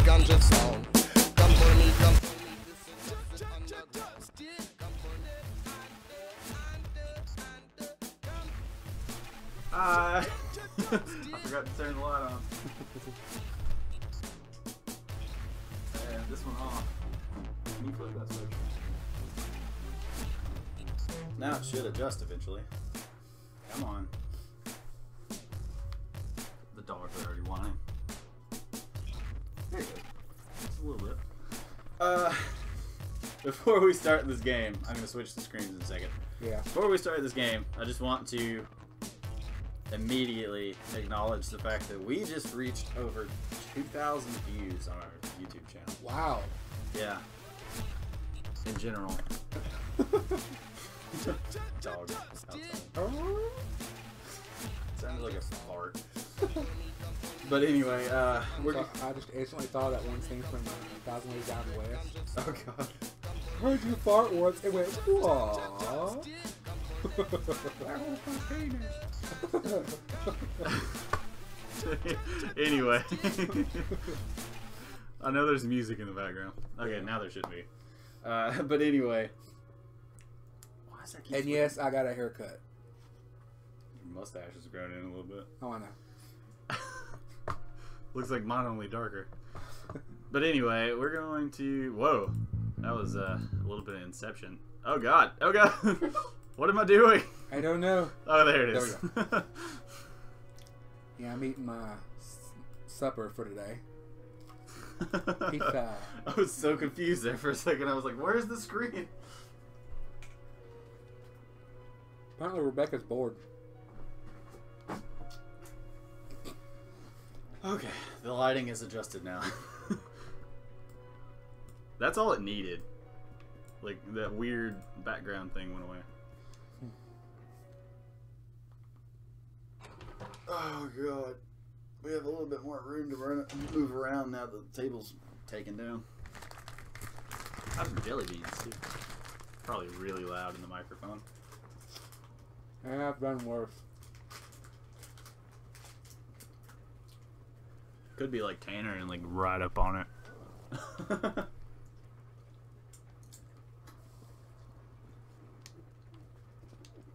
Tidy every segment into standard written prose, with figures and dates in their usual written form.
ganja sound. Come for me, come for me. I forgot to turn the light on. And this one off. Can you click that switch? Now it should adjust eventually. Come on. The dogs are already whining. There you go. Just a little bit. Before we start this game, I'm going to switch the screens in a second. Yeah. Before we start this game, I just want to immediately acknowledge the fact that we just reached over 2,000 views on our YouTube channel. Wow. Yeah. In general. Dog outside. Sounded like a fart. But anyway, we're. So I just instantly thought that one thing from 1,000 Ways Down West. Oh god. Heard you fart once and went, whoa. Anyway. I know there's music in the background. Okay, now there shouldn't be. But anyway. Why is that keep And yes, I got a haircut. Your mustache has grown in a little bit. Oh, I know. Looks like mine, only darker. But anyway, we're going to... Whoa. That was a little bit of Inception. Oh god. Oh god. What am I doing? I don't know. Oh, there it is. There we go. Yeah, I'm eating my supper for today. Pizza. I was so confused there for a second. I was like, where's the screen? Apparently Rebecca's bored. Okay, the lighting is adjusted now. That's all it needed. Like, that weird background thing went away. Oh god. We have a little bit more room to move around now that the table's taken down. I have some jelly beans too. Probably really loud in the microphone. Yeah, I've done worse. Could be like Tanner and like right up on it.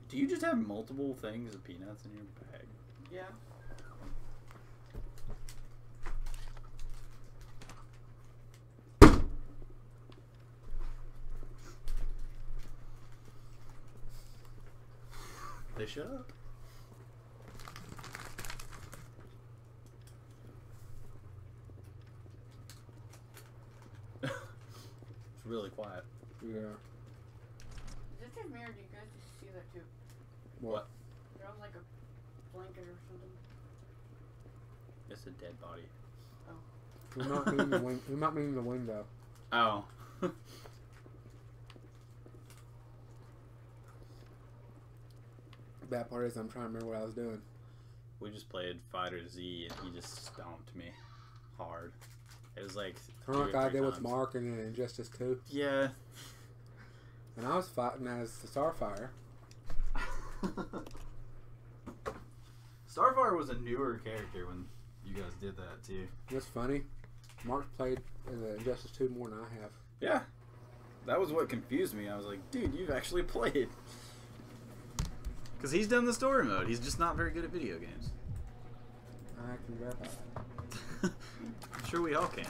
Do you just have multiple things of peanuts in your bag? Yeah. They shut up. It's really quiet. Yeah. Is this a mirror? Do you guys just see that too? What? There was like a blanket or something. It's a dead body. Oh. We might mean the wing. We might mean the window. Oh. Bad part is I'm trying to remember what I was doing. We just played Fighter Z and he just stomped me hard. It was like Kind of like I did with Mark and then Injustice 2. Yeah. And I was fighting as the Starfire. Starfire was a newer character when you guys did that too. It's funny. Mark's played in the Injustice 2 more than I have. Yeah. That was what confused me. I was like, dude, you've actually played. Because he's done the story mode. He's just not very good at video games. I can verify that. I'm sure we all can.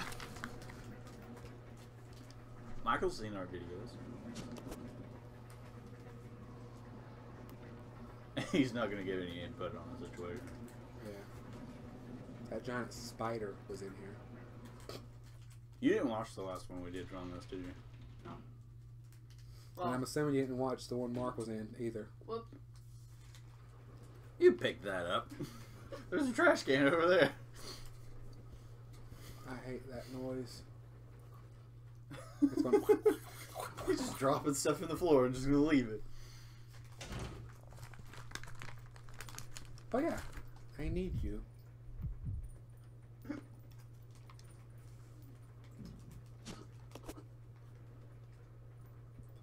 Michael's seen our videos. He's not going to give any input on the situation. Yeah. That giant spider was in here. You didn't watch the last one we did on this, did you? No. And I'm assuming you didn't watch the one Mark was in either. Whoop. You picked that up. There's a trash can over there. I hate that noise. It's going. He's just dropping stuff in the floor and just gonna leave it. Oh yeah, I need you.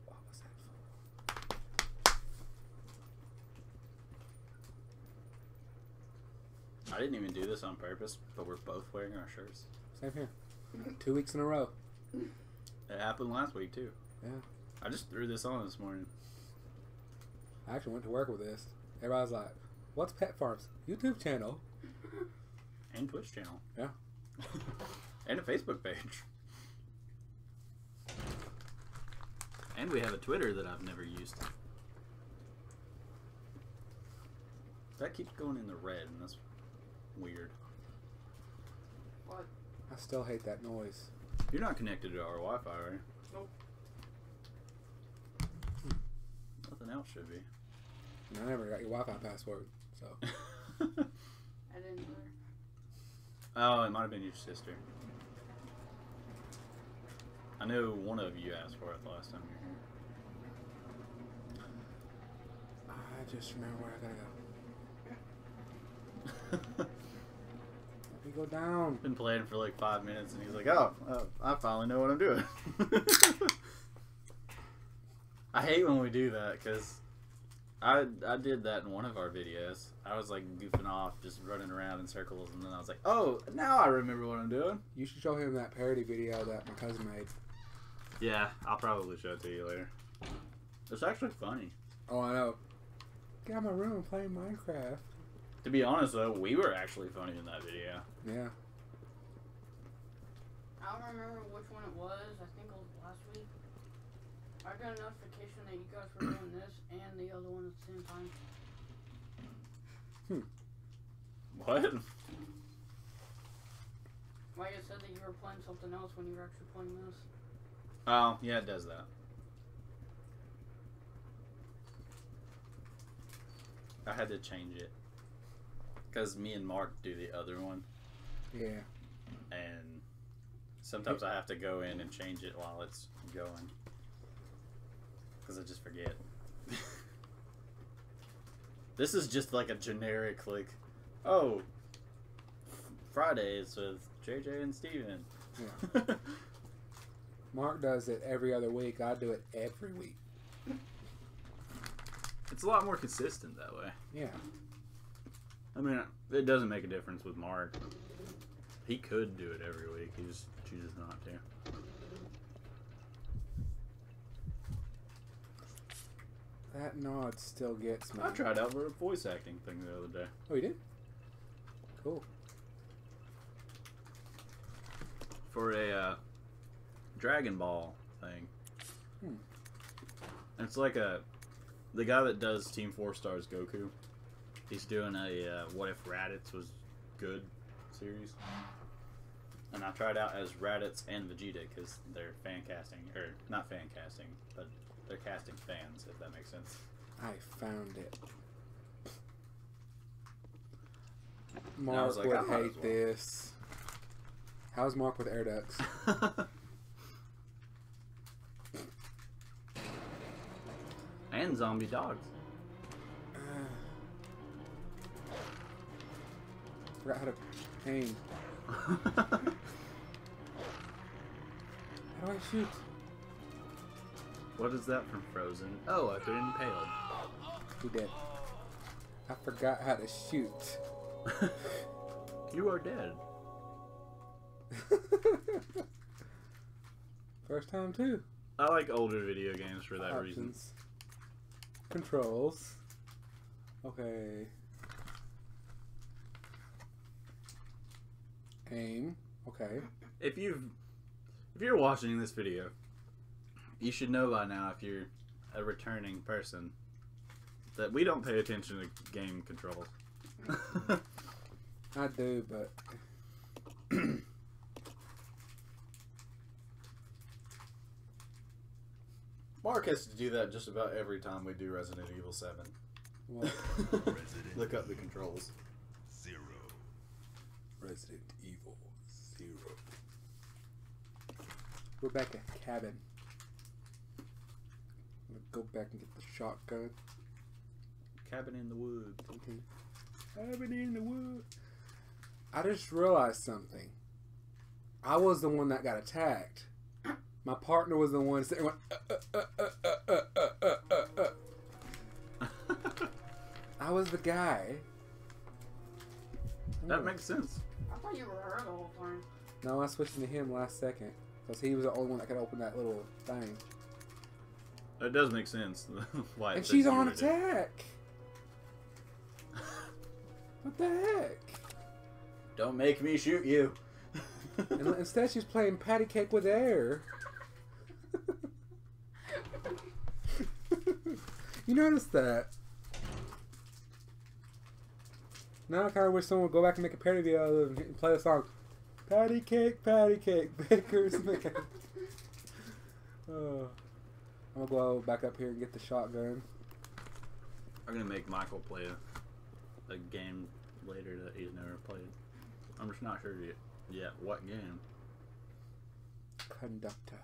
What was that I didn't even do this on purpose, but we're both wearing our shirts. for? Same here. 2 weeks in a row. It happened last week too. Yeah. I just threw this on this morning. I actually went to work with this. Everybody's like, "What's Pet Farms YouTube channel?" And Twitch channel. Yeah. And a Facebook page. And we have a Twitter that I've never used. That keeps going in the red, and that's weird. What? I still hate that noise. You're not connected to our Wi-Fi, are you? Nope. Nothing else should be. And I never got your Wi-Fi password, so. I didn't either. Oh, it might have been your sister. I know one of you asked for it the last time you were here. I just remember where I gotta go. Let me go down. Been playing for like 5 minutes, and he's like, "Oh, I finally know what I'm doing." I hate when we do that because I did that in one of our videos. I was like goofing off, just running around in circles, and then I was like, "Oh, now I remember what I'm doing." You should show him that parody video that my cousin made. Yeah, I'll probably show it to you later. It's actually funny. Oh, I know. Get out of my room and play Minecraft. To be honest, though, we were actually funny in that video. Yeah. I don't remember which one it was. I think it was last week. I got a notification that you guys were doing this and the other one at the same time. What? Like it said that you were playing something else when you were actually playing this. Oh, yeah, it does that. I had to change it. Because me and Mark do the other one. Yeah. And sometimes I have to go in and change it while it's going. Because I just forget. This is just like a generic, like, oh, Fridays with JJ and Steven. Yeah. Mark does it every other week. I do it every week. It's a lot more consistent that way. Yeah. I mean, it doesn't make a difference with Mark. He could do it every week. He just chooses not to. That nod still gets me. I tried out for a voice acting thing the other day. Oh, you did? Cool. For a Dragon Ball thing. Hmm. It's like the guy that does Team 4 Stars Goku. He's doing a What If Raditz Was Good series. And I tried out as Raditz and Vegeta because they're fan casting, or not fan casting, but they're casting fans, if that makes sense. I found it. I Mark was like, would I might as hate well. this. How's Mark with air ducts? And zombie dogs. Forgot how to aim. How do I shoot? What is that from Frozen? Oh, I've been impaled. He did. I forgot how to shoot. You are dead. First time too. I like older video games for that reason. Options. Controls. Okay. Aim. Okay. If you're watching this video, you should know by now, if you're a returning person, that we don't pay attention to game controls. I do, but Mark has to do that just about every time we do Resident Evil 7. what? Look up the controls. Resident Evil 0. We're back at cabin. I'm gonna go back and get the shotgun. Cabin in the woods. Okay. Cabin in the wood. I just realized something. I was the one that got attacked. My partner was the one sitting going, I was the guy. That makes sense. I thought you were her the whole time. No, I switched to him last second. Because he was the only one that could open that little thing. It does make sense. Why? And she's on attack! What the heck? Don't make me shoot you. And instead she's playing patty cake with air. You noticed that? Now I kind of wish someone would go back and make a parody video of it and play the song patty cake, bakers make it. Oh. I'm gonna go back up here and get the shotgun. I'm gonna make Michael play a game later that he's never played. I'm just not sure yet what game. Conductor.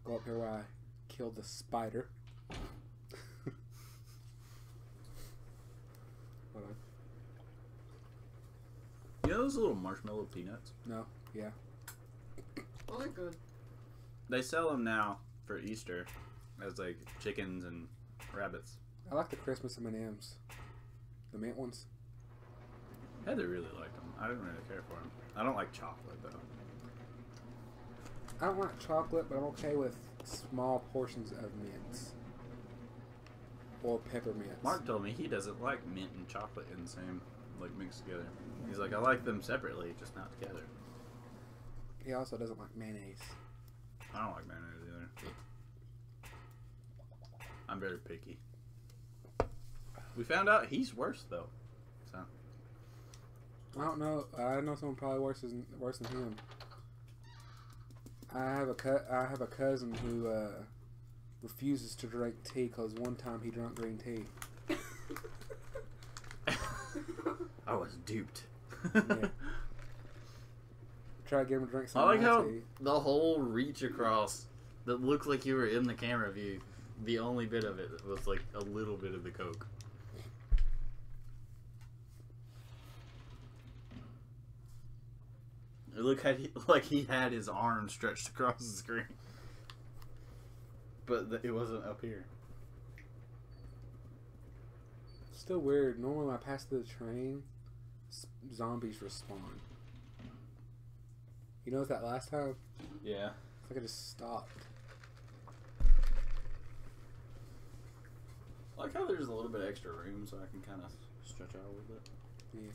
Go up here where I killed the spider. Hold on. You know those little marshmallow peanuts? No, yeah. Well, they're good. They sell them now for Easter as like chickens and rabbits. I like the Christmas M&Ms. The mint ones. Heather really liked them. I didn't really care for them. I don't like chocolate though. I don't like chocolate, but I'm okay with small portions of mints. Or peppermints. Mark told me he doesn't like mint and chocolate in the same, like, mixed together. He's like, I like them separately, just not together. He also doesn't like mayonnaise. I don't like mayonnaise either. I'm very picky. We found out he's worse though. So I don't know. I know someone probably worse than him. I have a cousin who refuses to drink tea because one time he drank green tea. I was duped. Yeah. Try to get him to drink some I like how tea. the whole reach across that looked like you were in the camera view, the only bit of it was like a little bit of the Coke. It looked like he had his arm stretched across the screen. But it wasn't up here. Still weird. Normally when I pass through the train, zombies respawn. You noticed that last time? Yeah. It's like I just stopped. I like how there's a little bit extra room so I can kind of stretch out a little bit. Yeah.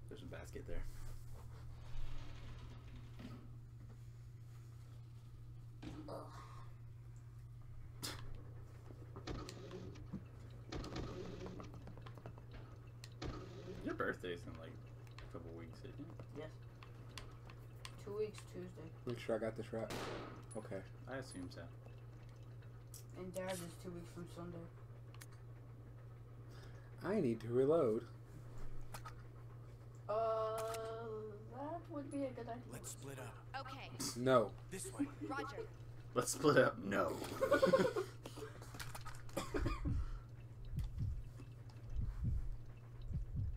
There's a basket there. Your birthday's in like a couple weeks, isn't it? Yes. 2 weeks Tuesday. Make sure I got this right. Okay. I assume so. And Dad's is 2 weeks from Sunday. I need to reload. That would be a good idea. Let's split up. Okay, No. This way. Roger. Let's split up. No.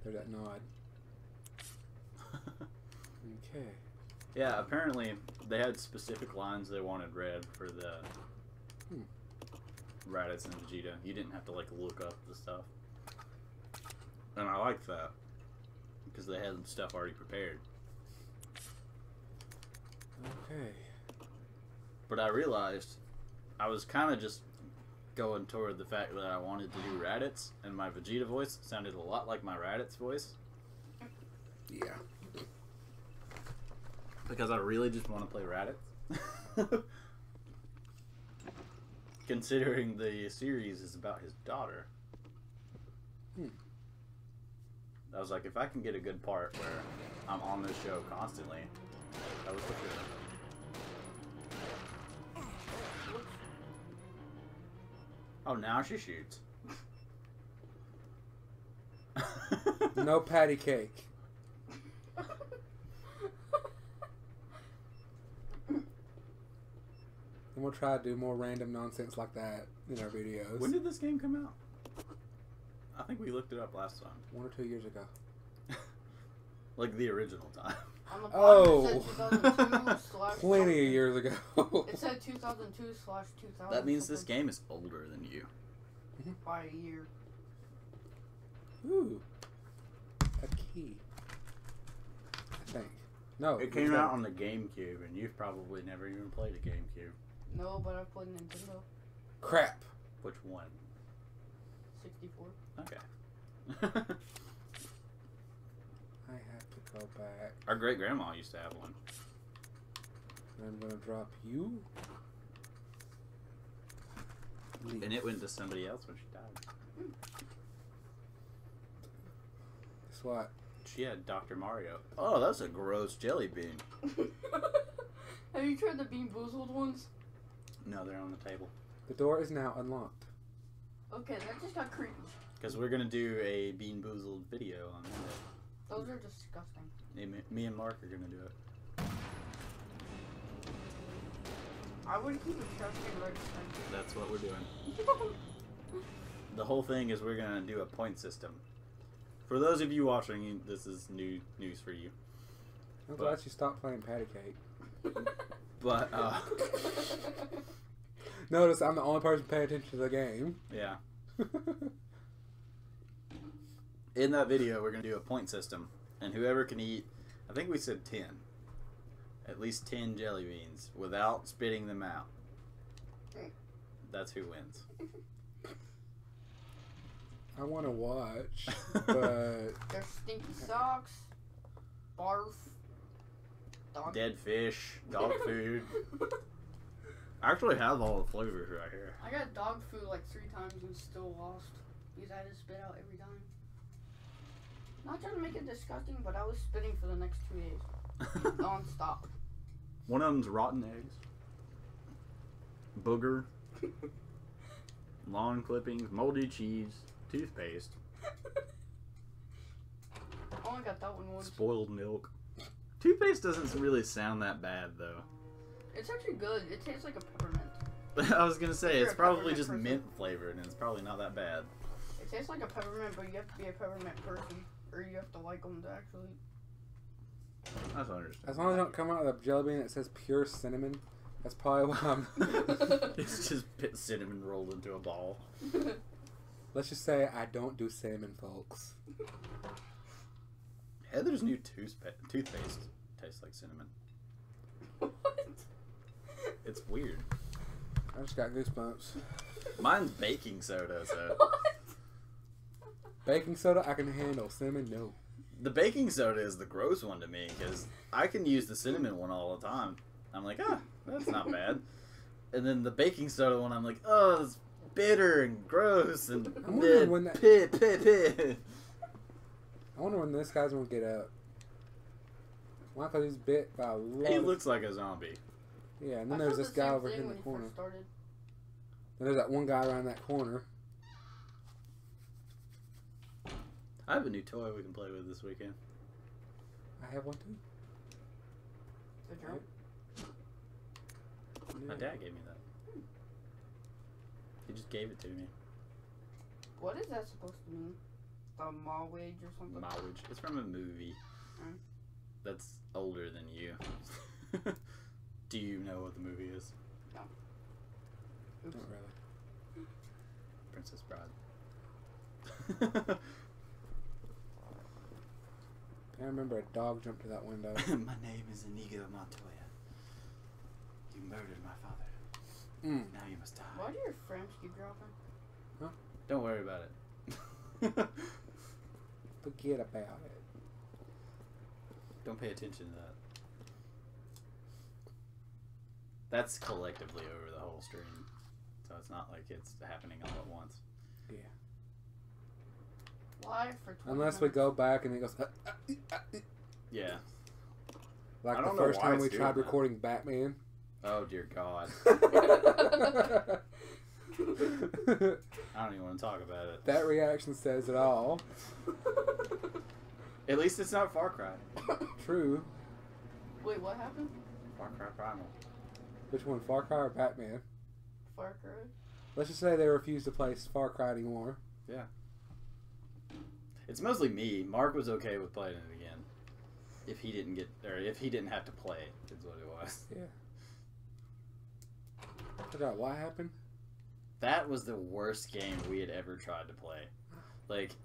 There's that nod. Okay. Yeah, apparently they had specific lines they wanted read for the Raditz and Vegeta. You didn't have to like look up the stuff. And I liked that. Because they had stuff already prepared. Okay. But I realized I was kind of just going toward the fact that I wanted to do Raditz, and my Vegeta voice sounded a lot like my Raditz voice. Yeah. Because I really just want to play Raditz. Considering the series is about his daughter. I was like, if I can get a good part where I'm on this show constantly, I would prefer it. Oh, now she shoots. No patty cake. And we'll try to do more random nonsense like that in our videos. When did this game come out? I think we looked it up last time. 1 or 2 years ago. Like the original time. On the bottom, Oh. it said 2002 / Plenty of years ago. It said 2002 / 2000. That means this something. game is older than you. By a year. Ooh. A key. I think. No. It came out on the GameCube, and you've probably never even played a GameCube. No, but I've played Nintendo. Crap. Which one? 64. Okay. I have to go back. Our great grandma used to have one. I'm gonna drop you. And it went to somebody else when she died. Guess what? She had Dr. Mario. Oh, that's a gross jelly bean. Have you tried the Bean Boozled ones? No, they're on the table. The door is now unlocked. Okay, that just got creepy. Because we're going to do a Bean Boozled video on Monday. Those are disgusting. Me and Mark are going to do it. I would keep a trash can register. That's what we're doing. The whole thing is we're going to do a point system. For those of you watching, this is new news for you. I'm glad you stopped playing patty cake. But, Notice I'm the only person paying attention to the game. yeah. In that video, we're going to do a point system. And whoever can eat, I think we said 10. At least 10 jelly beans without spitting them out. That's who wins. I want to watch, but... There's stinky socks, barf, dog. Dead fish, dog food. I actually have all the flavors right here. I got dog food like 3 times and still lost because I had to spit out every time. Not trying to make it disgusting, but I was spitting for the next 2 days. Non-stop. One of them's rotten eggs, booger, lawn clippings, moldy cheese, toothpaste, I only got that one once. spoiled milk. Toothpaste doesn't really sound that bad, though. It's actually good. It tastes like a peppermint. I was going to say, You're it's a probably peppermint just person. mint flavored, and it's probably not that bad. It tastes like a peppermint, but you have to be a peppermint person. Or you have to like them to actually... That's understandable. As long as I don't come out with a jelly bean that says pure cinnamon, that's probably why I'm... It's just cinnamon rolled into a ball. Let's just say I don't do cinnamon, folks. Heather's new toothpaste tastes like cinnamon. What? It's weird. I just got goosebumps. Mine's baking soda, so... What? Baking soda, I can handle. Cinnamon, no. The baking soda is the gross one to me, because I can use the cinnamon one all the time. I'm like, that's not bad. And then the baking soda one, I'm like, oh, it's bitter and gross and I'm wondering when that- pit. I wonder when this guy's gonna get up. Why? Because he's bit by a lot He of... looks like a zombie. Yeah, and I then there's thought this the guy same over thing here in when the he corner. first started. And there's that one guy around that corner. I have a new toy we can play with this weekend. I have one too. The drum? My dad gave me that. He just gave it to me. What is that supposed to mean? The mall wage or something? Mileage. It's from a movie. Mm. That's older than you. Do you know what the movie is? Oops. Not really. Princess Bride. I remember a dog jumped to that window. My name is Inigo Montoya. You murdered my father. Now you must die. Why do your frames keep dropping? Don't worry about it. Forget about it. Don't pay attention to that. That's collectively over the whole stream. So it's not like it's happening all at once. Yeah. Live for 20 Unless we minutes. go back and it goes... Yeah. like I the don't know first why time it's we doing tried that. recording Batman. Oh dear God. I don't even want to talk about it. That reaction says it all. At least it's not Far Cry. True. Wait, what happened? Far Cry Primal. Which one, Far Cry or Batman? Far Cry? Let's just say they refuse to play Far Cry anymore. Yeah. It's mostly me. Mark was okay with playing it again. If he didn't have to play it, is what it was. Yeah. I forgot what happened. That was the worst game we had ever tried to play. Like,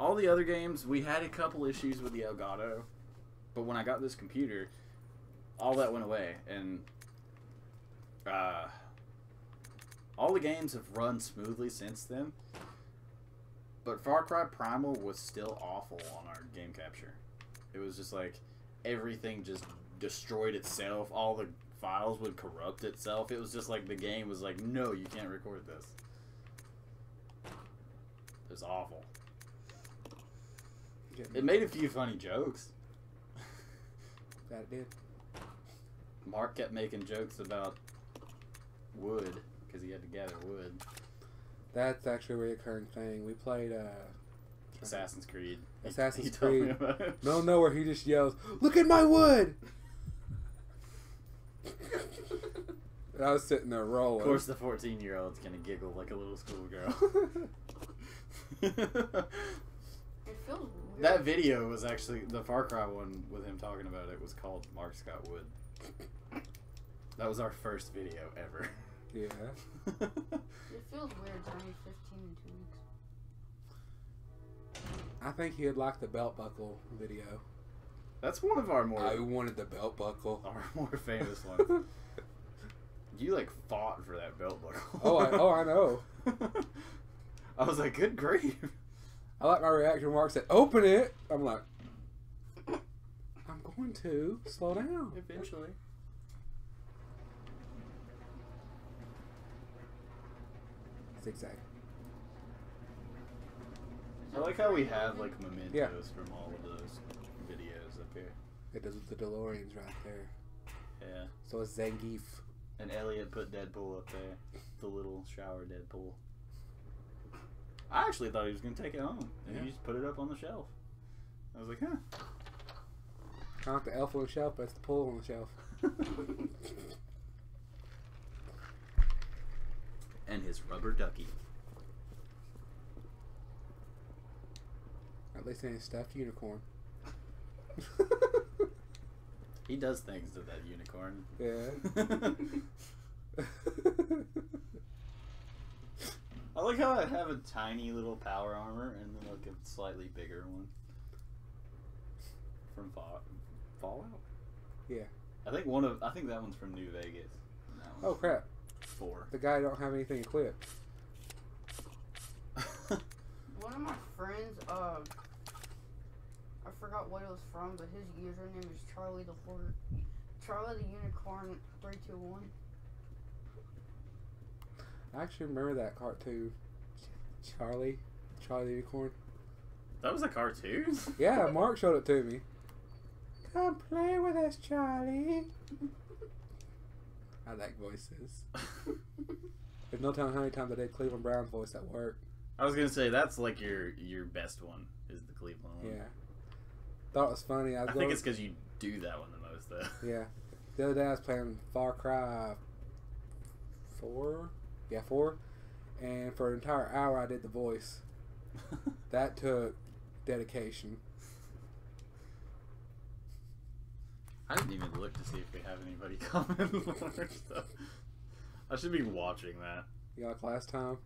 all the other games, we had a couple issues with the Elgato, But when I got this computer, all that went away, and all the games have run smoothly since then. But Far Cry Primal was still awful on our game capture. It was just like everything just destroyed itself. All the files would corrupt itself. It was just like the game was like, no, you can't record this. It was awful. It made a few funny jokes. That it did. Mark kept making jokes about wood because he had to gather wood. That's actually a recurring thing. We played Assassin's Creed. Assassin's He told me Creed. about it. Middle of nowhere, he just yells, "Look at my wood!" And I was sitting there rolling. Of course, the 14-year-old's gonna giggle like a little schoolgirl. It feels weird. That video was actually the Far Cry one with him talking about it was called Mark Scott Wood. That was our first video ever. Yeah. It feels weird turning 15 in 2 weeks. I think he'd like the belt buckle video. That's one of our I wanted the belt buckle. more famous ones. You like fought for that belt buckle. Oh, I know. I was like, good grief. I like my reaction. Mark said, "Open it." I'm like, "I'm going to slow down." Eventually. Zigzag. I like how we have like mementos Yeah. from all of those videos up here. It does with the DeLoreans right there. Yeah. So it's Zangief. And Elliot put Deadpool up there. The little shower Deadpool. I actually thought he was going to take it home. And Yeah. he just put it up on the shelf. I was like, huh. Kind of like the elf on the shelf, but it's the pool on the shelf. And his rubber ducky. At least it ain't a stuffed unicorn. He does things to that unicorn. Yeah. I like how I have a tiny little power armor and then like a slightly bigger one. From Fallout? Yeah. I think that one's from New Vegas. And that Oh one's crap. 4. The guy don't have anything equipped. One of my friends, I forgot what it was from, but his username is Charlie the Unicorn 321. I actually remember that cartoon. Charlie the Unicorn. That was a cartoon? Yeah, Mark showed it to me. Come play with us, Charlie. I like voices. There's no telling how many times I did Cleveland Brown's voice at work. I was gonna say that's like your best one is the Cleveland one. Yeah. Thought it was funny. I think it's because you do that one the most though. Yeah. The other day I was playing Far Cry 4. Yeah, 4. And for an entire hour I did the voice. That took dedication. I didn't even look to see if we have anybody comment on our stuff. I should be watching that. You know, like last time?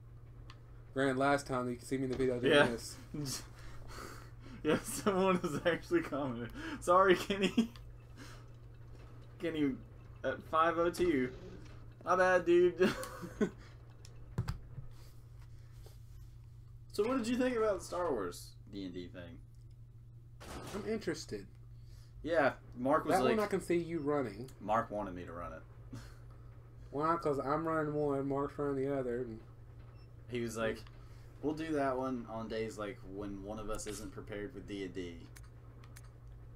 Granted, last time you can see me in the video doing Yeah. this. Yeah, someone has actually commented. Sorry, Kenny. Kenny at 502. My bad, dude. So what did you think about the Star Wars D&D thing? I'm interested. Yeah, Mark was That like... one I can see you running. Mark wanted me to run it. Why? Because I'm running one, Mark's running the other. And He was like, we'll do that one on days like when one of us isn't prepared with D&D.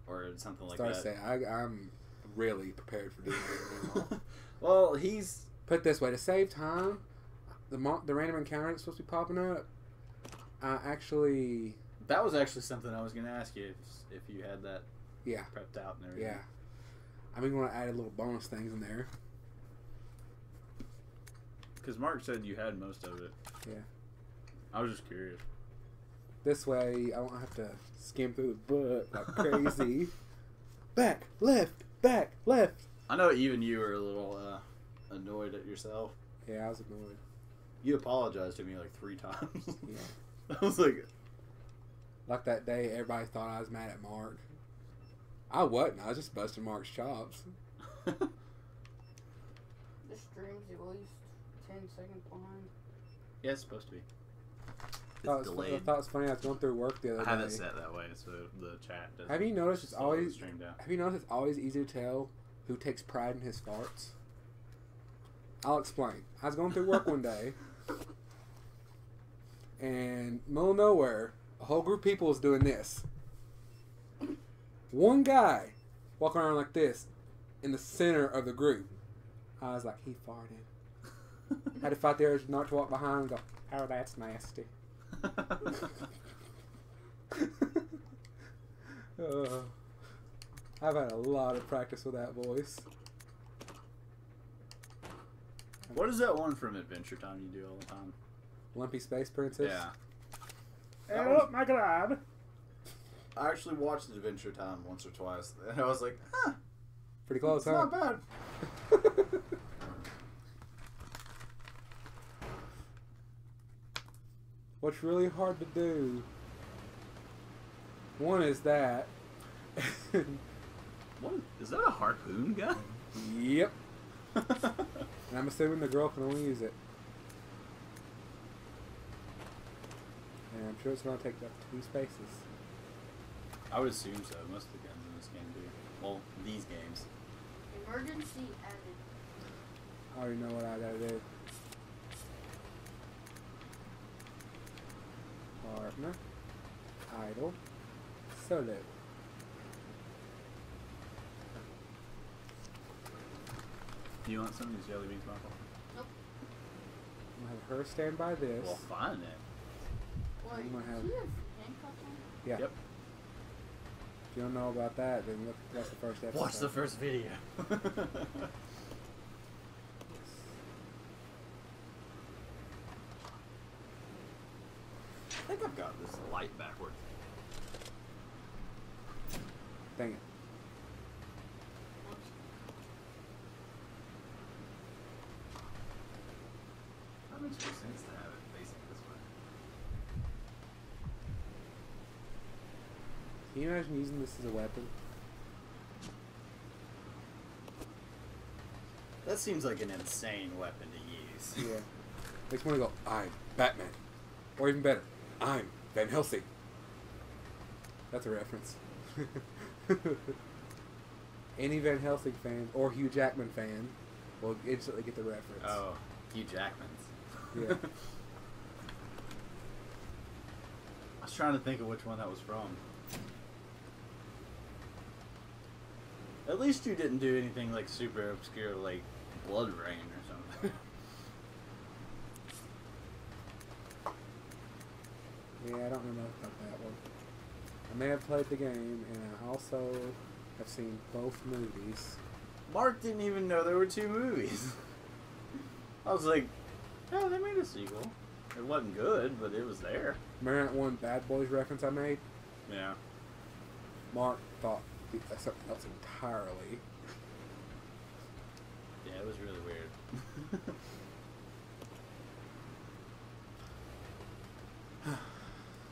Or something like start that. saying, I'm really prepared for doing it now. Well, he's... Put it this way, to save time, the random encounter that's supposed to be popping up, I actually... That was actually something I was going to ask you if you had that Yeah. prepped out and everything. Yeah. I mean, when I added little bonus things in there. Because Mark said you had most of it. Yeah. I was just curious. This way, I won't have to skim through his book like crazy. Back, left, back, left. I know even you were a little annoyed at yourself. Yeah, I was annoyed. You apologized to me like 3 times. Yeah. I was like... Like that day, everybody thought I was mad at Mark. I wasn't. I was just busting Mark's chops. The stream's at least 10 seconds behind. Yeah, it's supposed to be. I It's delayed. thought it was funny. I was going through work the other day. I have it set that way so the chat doesn't. Have you noticed it's slow the always? stream down. Have you noticed it's always easy to tell who takes pride in his farts? I'll explain. I was going through work one day, and middle of nowhere, a whole group of people was doing this. One guy walking around like this in the center of the group. I was like, he farted. Had to fight the urge not to walk behind and go, oh, that's nasty. I've had a lot of practice with that voice. What is that one from Adventure Time you do all the time? Lumpy Space Princess? Yeah. Oh my god! I actually watched Adventure Time once or twice, and I was like, huh, Pretty close, it's huh? not bad. What's really hard to do, one is that. What is that? A harpoon gun? Yep. And I'm assuming the girl can only use it. And I'm sure it's going to take up 2 spaces. I would assume so. Most of the guns in this game do. Well, these games. Emergency added. I already know what I gotta do. Partner. Idle. Solo. Do you want some of these jelly beans, Michael? Nope. I'm going to have her stand by this. Well, fine then. Wait, I'm gonna have- do you have handcuffs on? Yeah. Yep. If you don't know about that, then look, that's the first episode. Watch the first video. I think I've got this light backwards. Dang it. That makes more sense to have it facing this way. Can you imagine using this as a weapon? That seems like an insane weapon to use. Yeah. Makes me want to go, I'm Batman. Or even better, I'm Van Helsing. That's a reference. Any Van Helsing fan or Hugh Jackman fan will instantly get the reference. Oh, Hugh Jackman's. Yeah. I was trying to think of which one that was from. At least you didn't do anything like super obscure like Blood Rain or something. Yeah, I don't know enough about that one. I may have played the game, and I also have seen both movies. Mark didn't even know there were 2 movies. I was like, oh, they made a sequel. It wasn't good, but it was there. Remember that one Bad Boys reference I made? Yeah. Mark thought that's something else entirely. Yeah, it was really weird.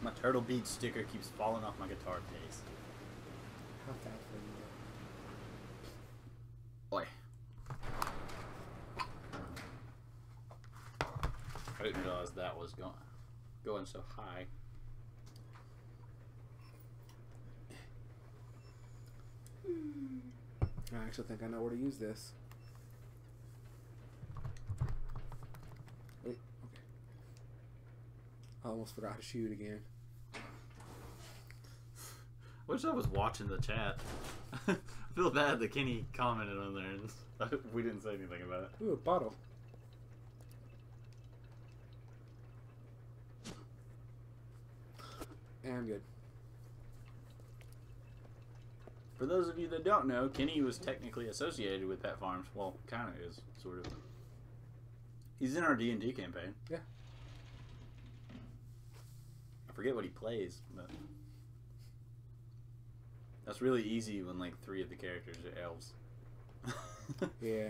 My Turtle Beach sticker keeps falling off my guitar case. How fast are you? Oi. I didn't realize that was going so high. I actually think I know where to use this. Wait, okay. I almost forgot to shoot again. Wish I was watching the chat. I feel bad that Kenny commented on there and we didn't say anything about it. Ooh, a bottle. And I'm good. For those of you that don't know, Kenny was technically associated with Pet Farms. Well, kind of is, sort of. He's in our D&D campaign. Yeah. I forget what he plays, but that's really easy when like 3 of the characters are elves. Yeah.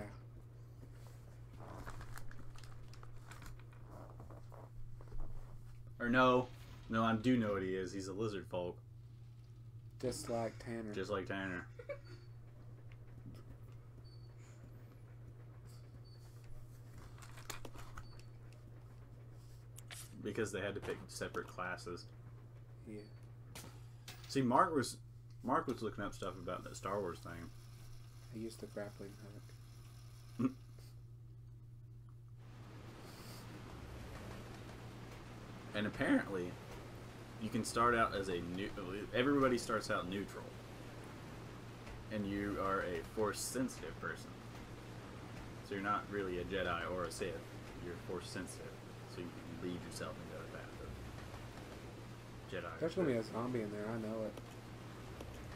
Or no, I do know what he is. He's a lizard folk. Just like Tanner. Just like Tanner. Because they had to pick separate classes. Yeah. See, Mark was looking up stuff about the Star Wars thing. I used the grappling hook. And apparently, you can start out as everybody starts out neutral. And you are a Force-sensitive person. So you're not really a Jedi or a Sith. You're Force-sensitive. So you can lead yourself into the path of Jedi. There's going to be a zombie in there, I know it.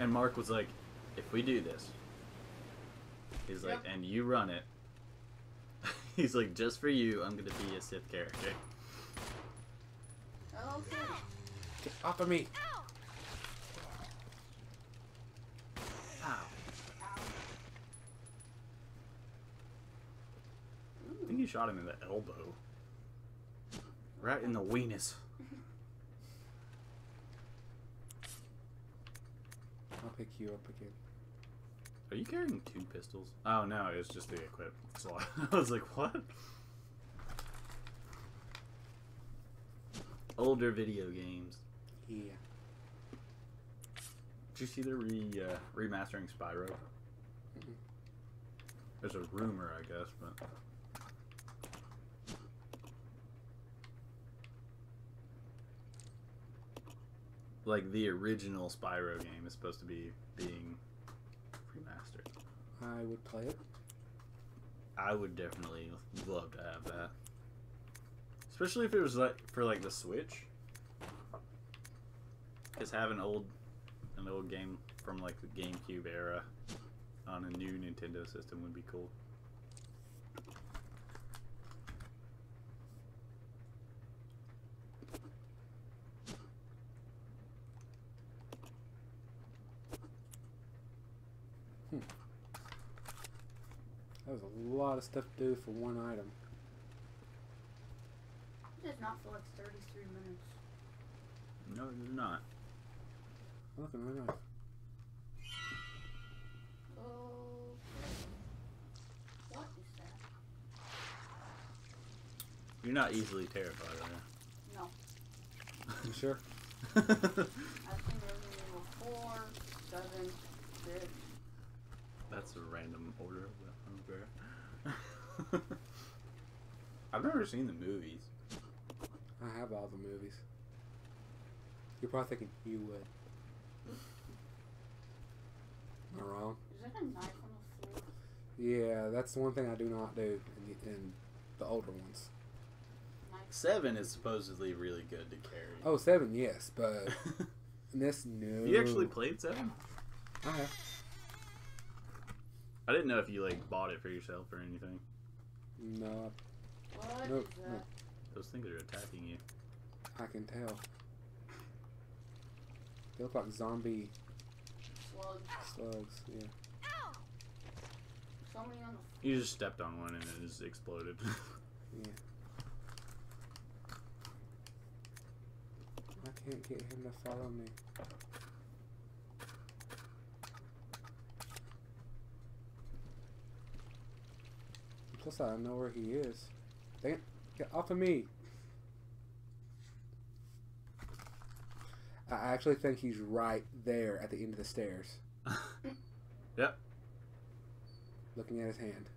And Mark was like, if we do this, he's like, and you run it, he's like, just for you, I'm going to be a Sith character. Okay. Get off of me! Ow. I think you shot him in the elbow. Right in the weenus. I'll pick you up again. Are you carrying 2 pistols? Oh no, it's just the equip slot. I was like, what? Older video games. Yeah. Did you see they're remastering Spyro? Mm-mm. There's a rumor, I guess, but like the original Spyro game is supposed to be being remastered. I would play it. I would definitely love to have that, especially if it was like for like the Switch. Just have an old game from like the GameCube era on a new Nintendo system would be cool. That was a lot of stuff to do for one item. It does not feel like 33 minutes. No, it's not. Look at my knife. Okay. What is that? You're not easily terrified, are No. You sure? you? I've seen Resident Evil 4, 7, 6. That's a random order. Okay. I've never seen the movies. I have all the movies. You're probably thinking you would. Am I wrong? Is that a knife on the floor? Yeah, that's the one thing I do not do in the older ones. Knife. 7 is supposedly really good to carry. Oh, 7, yes, but in this, no. You actually played 7? I have. I didn't know if you like bought it for yourself or anything. No, What Nope, is that? nope. Those things are attacking you. I can tell. They look like zombie slugs, yeah. So many on the floor. You just stepped on one and it just exploded. Yeah. I can't get him to follow me. Plus, I know where he is. Dang it. Get off of me. I actually think he's right there at the end of the stairs. Yep. Looking at his hand.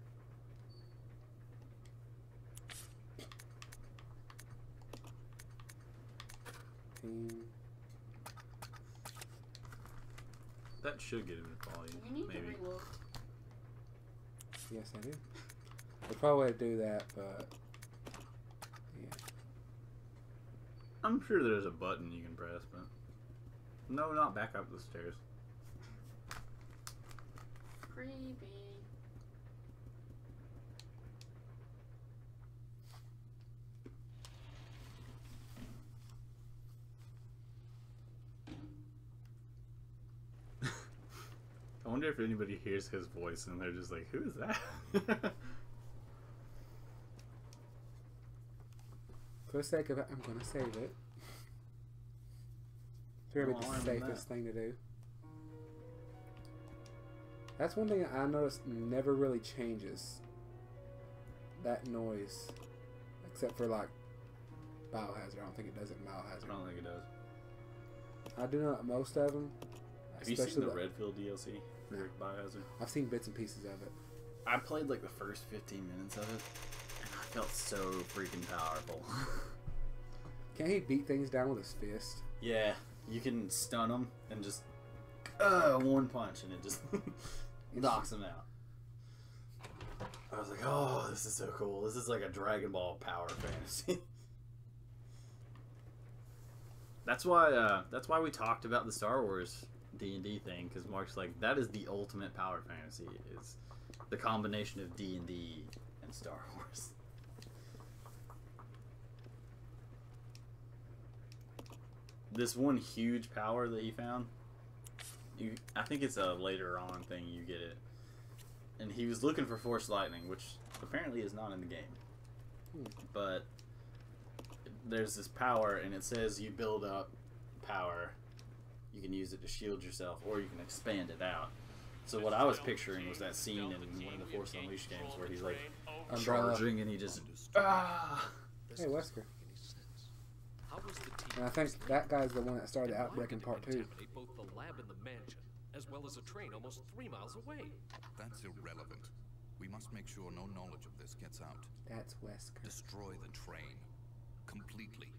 That should get him to follow you. You need Maybe. to reload. Yes, I do. There's probably a way to do that, but yeah. I'm sure there's a button you can press, but no, not back up the stairs. Creepy. I wonder if anybody hears his voice and they're just like, "Who is that?" For the sake of it, I'm gonna save it. It's really Well, the I'm safest not. thing to do. That's one thing I noticed never really changes. That noise. Except for like Biohazard. I don't think it does it in I Biohazard. don't think it does. I do know most of them. Have you seen the Redfield DLC for Biohazard? I've seen bits and pieces of it. I played like the first 15 minutes of it, and I felt so freaking powerful. Can't he beat things down with his fist? Yeah, you can stun them and just one punch, and it just knocks them out. I was like, oh, this is so cool. This is like a Dragon Ball power fantasy. That's why we talked about the Star Wars D&D thing, because Mark's like, that is the ultimate power fantasy, is the combination of D&D and Star Wars. This one huge power that he found, I think it's a later on thing you get it, and he was looking for Force Lightning, which apparently is not in the game. But there's this power, and it says you build up power. You can use it to shield yourself, or you can expand it out. So what I was picturing was that scene in one of the Force Unleashed games where he's like charging and he just Hey, Wesker. And I think that guy's the one that started the Outbreak in Part 2. Both the lab and the mansion, as well as a train almost 3 miles away. That's irrelevant. We must make sure no knowledge of this gets out. That's Wesker. Destroy the train. Completely.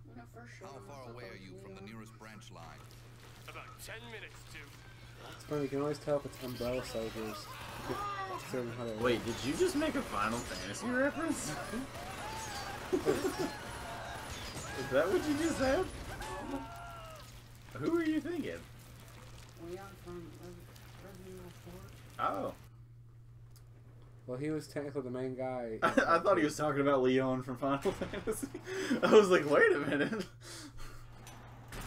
When I first showed How him, I far thought away that are was you from the Leo. nearest branch line? About 10 minutes, dude. It's funny, you can always tell if it's Umbrella Soldiers. Considering how they look. Wait, did you just make a Final Fantasy reference? Is that what you just said? Who are you thinking? Leon from Resident Evil 4. Oh. Well, he was technically the main guy. I thought he was talking about Leon from Final Fantasy. I was like, wait a minute.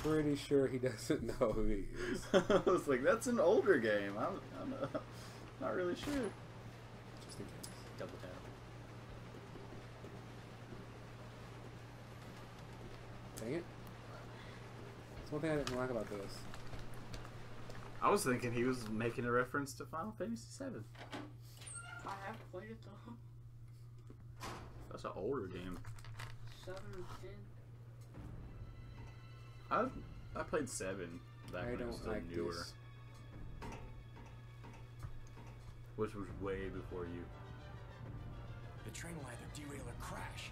Pretty sure he doesn't know who he is. I was like, that's an older game. I'm not really sure. Just in case. Double tap. Dang it. That's one thing I didn't like about this. I was thinking he was making a reference to Final Fantasy VII. I have played it though. That's an older game. 7 or 10. I played 7 back I when it was don't still like newer. this. Which was way before you. The train will either derail or crash.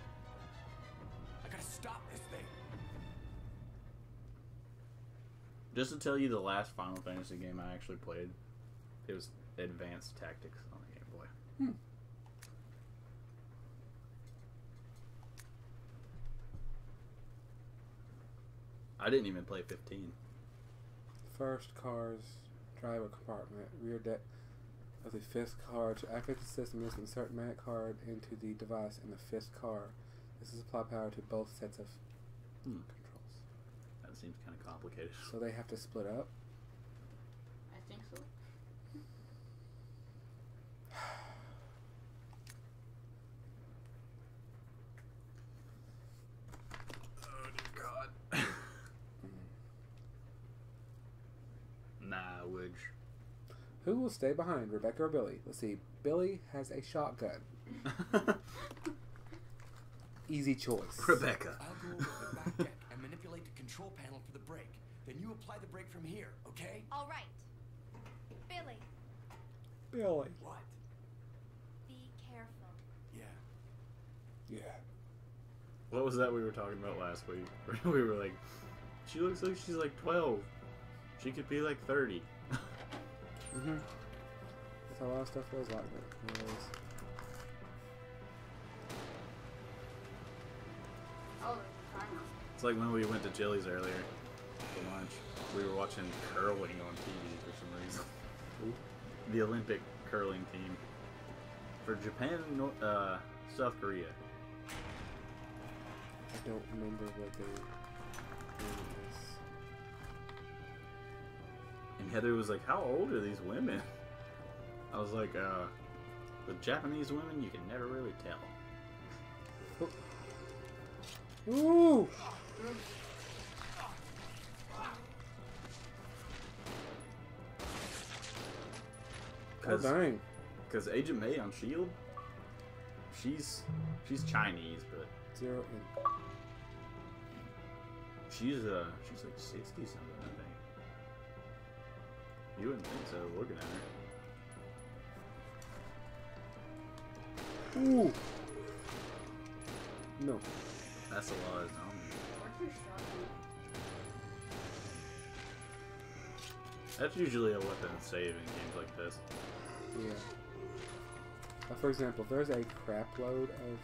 I gotta stop this thing. Just to tell you, the last Final Fantasy game I actually played, it was Advanced Tactics on the Game Boy. I didn't even play 15. First car's driver compartment, rear deck of the fifth car. To activate the system, you must insert magnet card into the device in the fifth car. This is supply power to both sets of controls. That seems kind of complicated. So they have to split up. I think so. Oh dear God. Nah, Widge. Who will stay behind, Rebecca or Billy? Let's see. Billy has a shotgun. Easy choice. Rebecca. I'll go over to the back deck and manipulate the control panel for the brake. Then you apply the brake from here, okay? All right. Billy, Billy. What? be careful. Yeah. Yeah. What was that we were talking about last week? We were like, she looks like she's like 12. She could be like 30. Mm-hmm. That's how a lot of stuff feels like that. Oh, there's a timer. It's like when we went to Chili's earlier for lunch. We were watching curling on TV for some reason. The Olympic curling team for Japan and South Korea. I don't remember what they did. And Heather was like, how old are these women? I was like, with Japanese women, you can never really tell. Ooh! Oh dang. Because Agent May on Shield, she's Chinese, but 0 in. she's like 60 something, I think. You wouldn't think so, looking at her. Ooh. No. That's a lot of zombies. What's your shotgun? That's usually a weapon save in games like this. Yeah. For example, if there's a crap load of...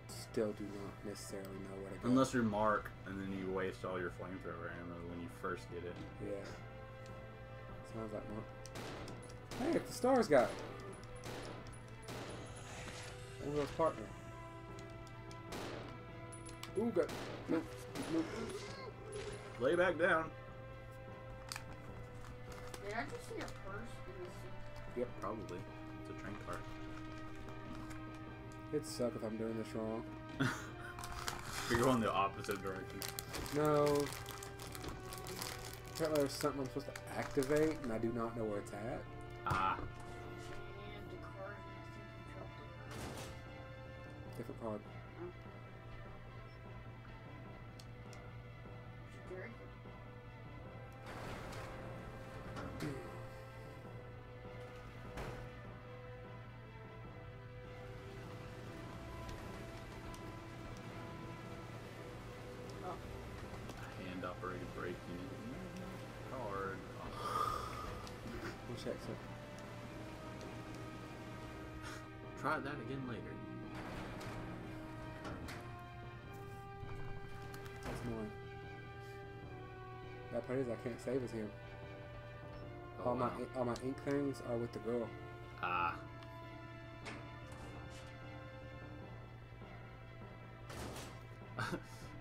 I still do not necessarily know where to go. Unless you're Mark, and then you waste all your flamethrower ammo when you first get it. Yeah. Sounds like Mark. Hey, it's the Stars guy. Angel's partner. Ooh, got... Nope. Nope. Lay back down. Did I just see a purse in the seat? Yep. Probably. It's a train car. It'd suck if I'm doing this wrong. You're going the opposite direction. No. Apparently there's something I'm supposed to activate, and I do not know where it's at. Ah. And the card, and I think you dropped it. Different card. Jerry? Hand operated braking. Card. We'll check something. Try that again later. That's annoying. That part is I can't save as him. Oh, all wow. my ink things are with the girl. Ah.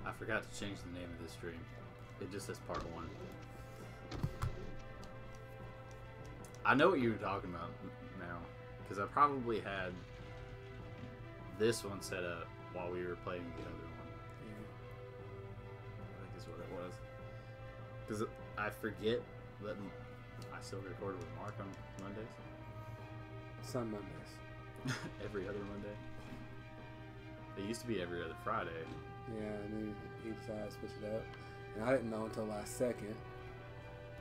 I forgot to change the name of this stream. It just says part 1. I know what you were talking about now, because I probably had this one set up while we were playing the other one. I think is what it was. Because I forget that I still recorded with Mark on Mondays. Some Mondays. Every other Monday. It used to be every other Friday. Yeah, and then he decided to switch it up. And I didn't know until last second.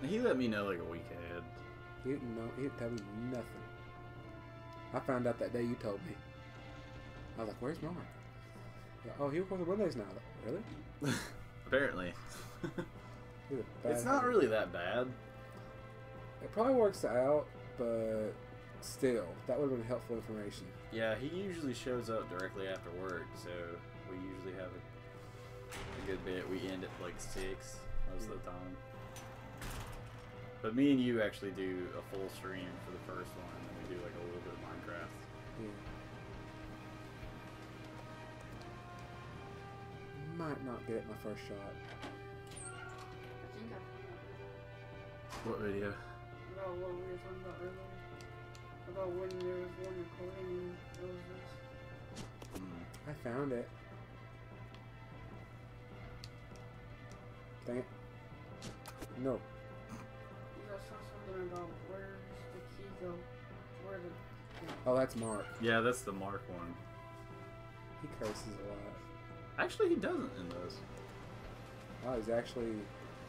He let me know like a week ahead. He didn't know. He didn't tell me nothing. I found out that day you told me. I was like, "Where's Mark?" Like, oh, he records on Mondays now. Really? Apparently. He's a bad It's not habit. really that bad. It probably works out, but still, that would have been helpful information. Yeah, he usually shows up directly after work, so we usually have a good bit. We end at like 6 most of the time. But me and you actually do a full stream for the first one, and then we do like a little bit of Minecraft. Yeah. Might not get it my first shot. I think I found that What video? about what we were talking about earlier. About when there was one recording and it was this. Hmm. I found it. Dang it. No. I saw something about where's the key go? Where the... Oh, that's Mark. Yeah, that's the Mark one. He curses a lot. Actually, he doesn't in those. Oh, he's actually...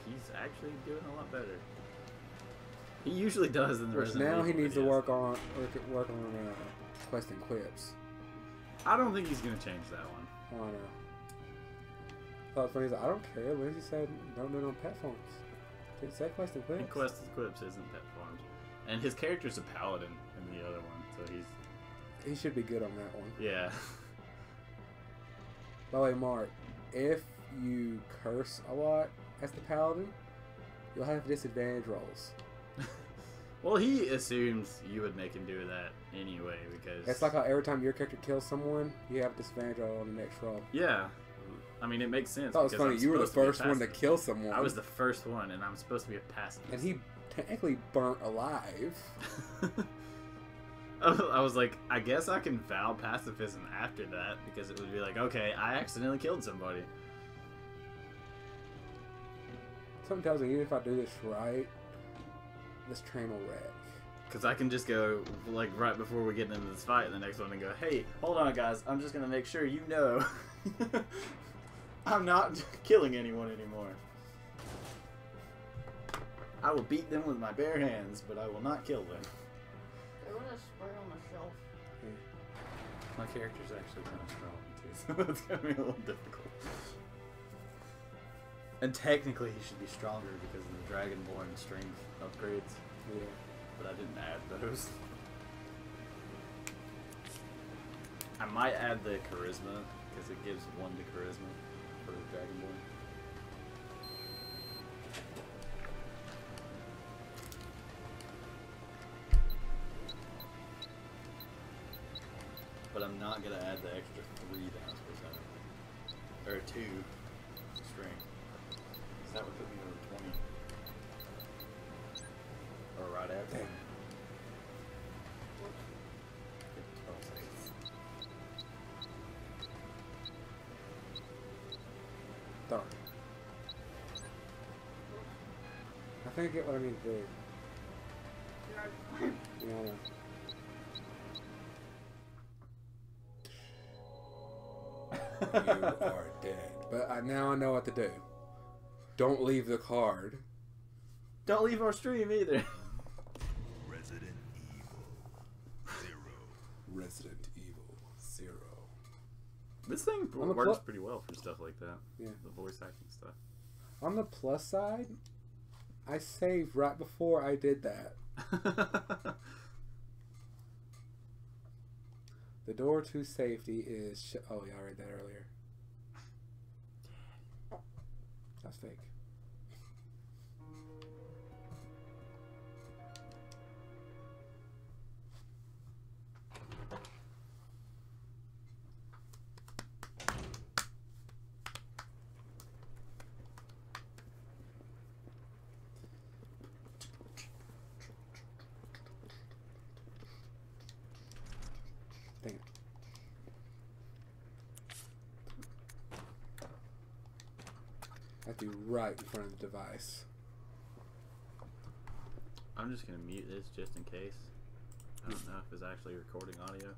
He's actually doing a lot better. He usually does in the Which Resident now he Evil needs to videos. work on Quest and Quips. I don't think he's gonna change that one. Oh, I know. Thought it was funny. He's like, I don't care. Lindsay said don't do it on pet forms. Didn't say Quest and Quips. And Quest and Quips isn't Pet Farms. And his character's a paladin in the other one, so he's... He should be good on that one. Yeah. By the way, Mark, if you curse a lot as the paladin, you'll have disadvantage rolls. Well, he assumes you would make him do that anyway, because... It's like how every time your character kills someone, you have a disadvantage roll on the next roll. Yeah. I mean, it makes sense. I thought it was because funny. I'm You were the supposed first one to pacifist. kill someone. I was the first one, and I'm supposed to be a pacifist. And he technically burnt alive. I was like, I guess I can vow pacifism after that, because it would be like, okay, I accidentally killed somebody. Something tells me even if I do this right, This train will wreck. Because I can just go, like, right before we get into this fight in the next one and go, hey, hold on, guys. I'm just going to make sure you know I'm not killing anyone anymore. I will beat them with my bare hands, but I will not kill them. They were just spread on the shelf. Yeah. My character's actually kind of strong, too, so that's going to be a little difficult. And technically he should be stronger because of the Dragonborn strength upgrades. Yeah. But I didn't add those. I might add the charisma because it gives 1 to charisma for the Dragonborn. But I'm not gonna add the extra 3 that I was supposed to add. Or 2 strength. So that would put me over 20. Or right at 20. 12 seconds. Darn. I think I get what I need to do. Yeah, I know. You are dead. But now I know what to do. Don't leave the card. Don't leave our stream either. Resident Evil 0. Resident Evil 0. This thing On the works pretty well for stuff like that. Yeah. The voice acting stuff. On the plus side, I saved right before I did that. The door to safety is... oh, yeah, I read that earlier. That's fake. Dang it. I have to be right in front of the device. I'm just gonna mute this just in case. I don't know if it's actually recording audio.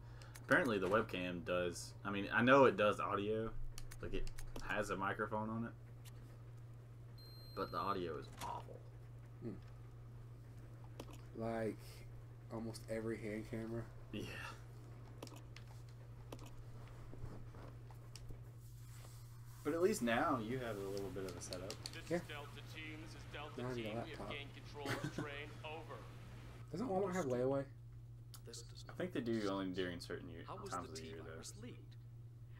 Apparently the webcam does. I mean, I know it does audio. Like it has a microphone on it. But the audio is awful. Like almost every hand camera. Yeah. But at least now you have a little bit of a setup. Yeah. This is Delta Team. This is Delta Now I need a Team. We have laptop. gained control of the train. Over. Doesn't Walmart have layaway? This does I not think they do only during certain How was times the of the year though. T-virus leaked?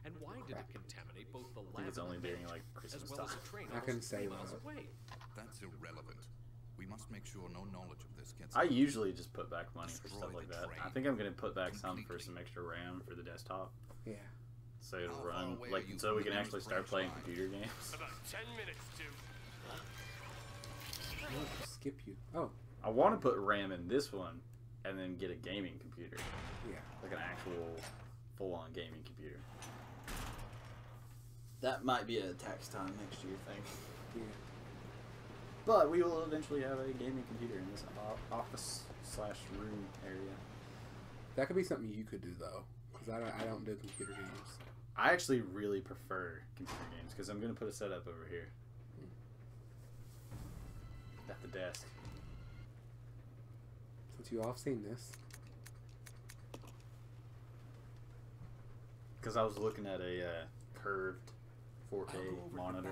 And why did it contaminate both the I think it's lab only and the during mansion, like Christmas as well as time. a train I couldn't almost say 3 miles that. away? That's irrelevant. We must make sure no knowledge of this gets I out. usually just put back money for stuff Destroy like the that. train I think I'm gonna put back some for completely. some extra RAM for the desktop. Yeah. So it'll How far run away like are you so we from can the actually nearest start playing branch line? computer games. About 10 minutes to. I'll skip you. Oh, I want to put RAM in this one, and then get a gaming computer, yeah. like an actual full-on gaming computer. That might be a tax time next year thing. Yeah. But we will eventually have a gaming computer in this office/room area. That could be something you could do though, because I don't do computer games. I actually really prefer computer games because I'm going to put a setup over here at the desk. Since you all have seen this, Because I was looking at a curved 4K monitor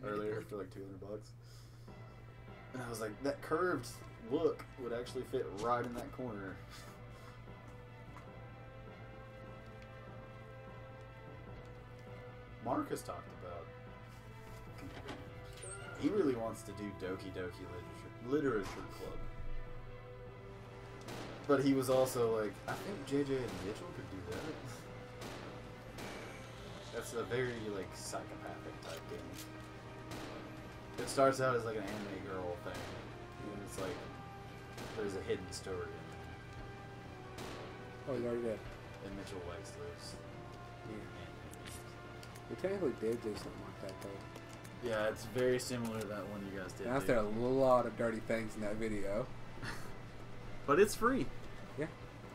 earlier for like $200, and I was like, that curved look would actually fit right in that corner. Marcus talked about computer games. He really wants to do Doki Doki Literature Club. But he was also like, I think JJ and Mitchell could do that. That's a very like psychopathic type game. It starts out as like an anime girl thing, and it's like there's a hidden story in it. oh, you already did. And Mitchell likes those. We technically did do something like that though. Yeah, it's very similar to that one you guys did. And I do. said a lot of dirty things in that video. But it's free. Yeah.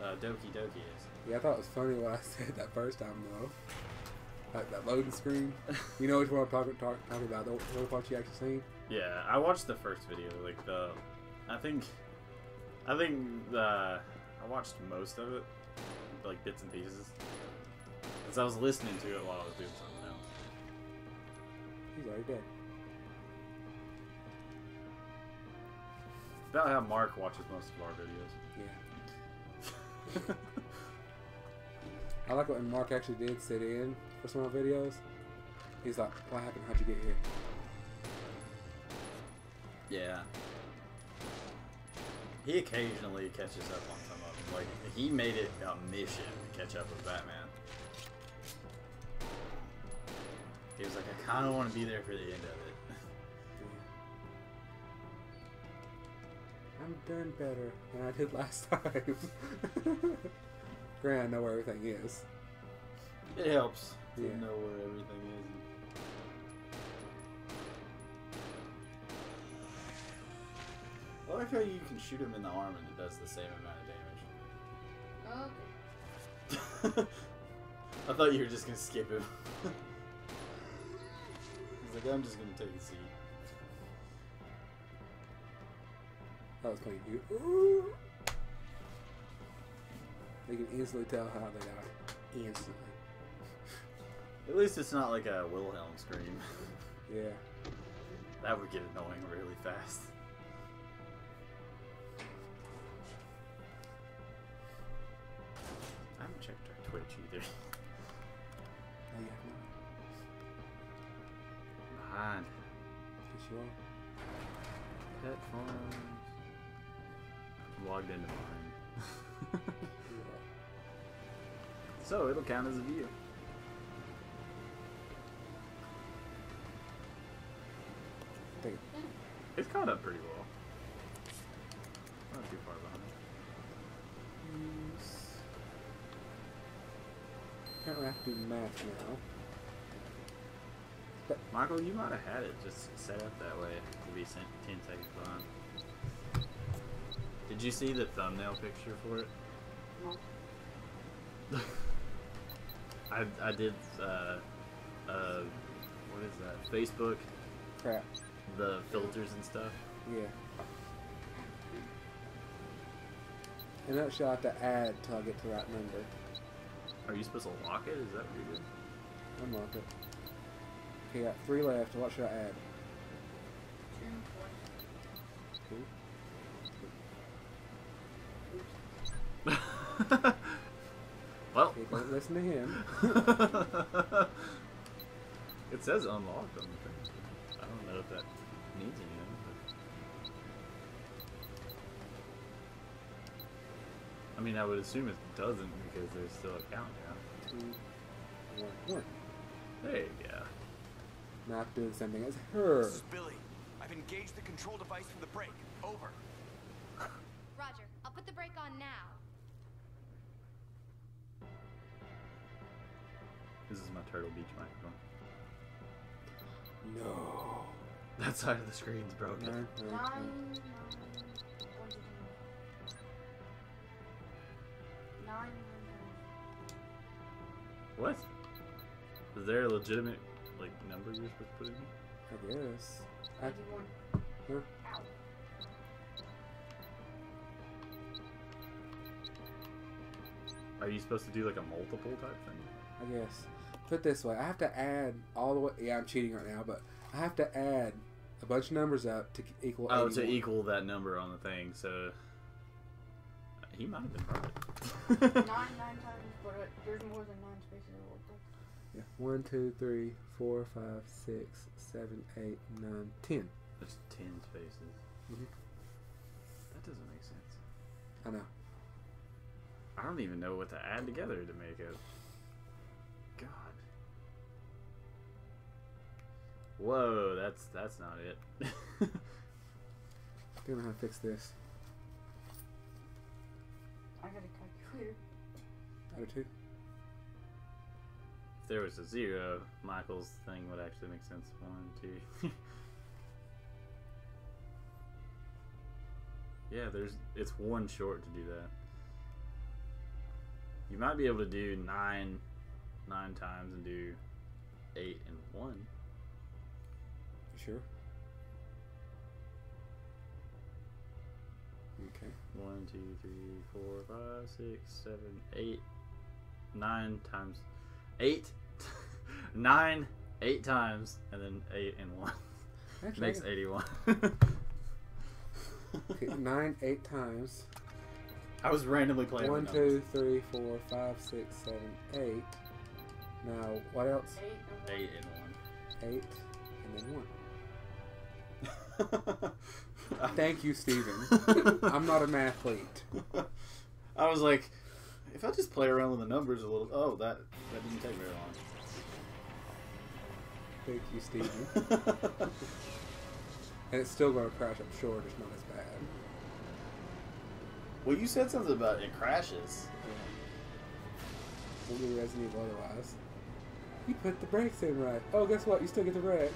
Doki Doki is. Yeah, I thought it was funny what I said that first time though. Like that loading screen. You know which one I'm talking about? The one part you actually seen? Yeah, I watched the first video. Like I think I watched most of it, like bits and pieces, because I was listening to it while I was doing something else. He's already dead. About how Mark watches most of our videos. Yeah. I like it when Mark actually did sit in for some of our videos. He's like, what happened? How'd you get here? Yeah. He occasionally catches up on some of them. Like, he made it a mission to catch up with Batman. He was like, I kind of want to be there for the end of it. I'm doing better than I did last time. Granted, I know where everything is. It helps to Yeah. know where everything is. I like how you can shoot him in the arm and it does the same amount of damage. Okay. I thought you were just gonna skip him. He's like, I'm just gonna take a seat. That was pretty cute. Ooh. You can easily tell how they die. Instantly. At least it's not like a Wilhelm scream. Yeah. That would get annoying really fast. I haven't checked our Twitch either. Oh, yeah. Behind. You sure? Pet farms. Logged into mine. So it'll count as a view. Take it. It's caught up pretty well. Not too far behind. Apparently I have to do math now. Michael, you might have had it just set up that way to be 10 seconds behind. Did you see the thumbnail picture for it? No. I did, what is that? Facebook, Crap. the filters and stuff. Yeah. In a nutshell, I have to add till I get to the right number. Are you supposed to lock it? Is that what you're doing? Unlock it. Okay, got 3 left. What should I add? 2. Well, Okay, don't listen to him. it says unlocked on the thing. I don't know if that means anything. But... I mean, I would assume it doesn't because there's still a countdown. 2, 1, 1. There you go. Now I have to do the same thing as her. This is Billy. I've engaged the control device for the brake. Over. Roger, I'll put the brake on now. This is my Turtle Beach microphone. No. That side of the screen's broken. 9, 9, 9. 9. What? Is there a legitimate like number you're supposed to put in here? I guess. 91. Huh? Ow. Are you supposed to do like a multiple type thing? I guess. Put it this way, I have to add all the way. Yeah, I'm cheating right now, but I have to add a bunch of numbers up to equal. Oh, 81. to equal that number on the thing. So he might have been right. 9 times, but there's more than 9 spaces it looked like. Yeah. 1, 2, 3, 4, 5, 6, 7, 8, 9, 10. There's 10 spaces. Mhm. That doesn't make sense. I know. I don't even know what to add together to make it. God. Whoa, that's not it. Don't know how to fix this. I got a calculator. Out of 2. If there was a 0, Michael's thing would actually make sense. 1, 2. Yeah, it's one short to do that. You might be able to do nine times and do 8 and 1. You sure? Okay. 1, 2, 3, 4, 5, 6, 7, 8, 9 times 8. 9, 8 times, and then 8 and 1. Actually, Makes 81. okay, 9, 8 times. I was randomly playing. 1, 2, 3, 4, 5, 6, 7, 8. Now, what else? 8 and 8 and then 1. Thank you, Steven. I'm not a mathlete. I was like, if I just play around with the numbers a little. Oh, that didn't take very long. Thank you, Steven. And it's still going to crash, I'm sure, just not as bad. Well, you said something about it crashes. We'll do Resident Evil otherwise. You put the brakes in right. Oh, guess what? You still get the wreck.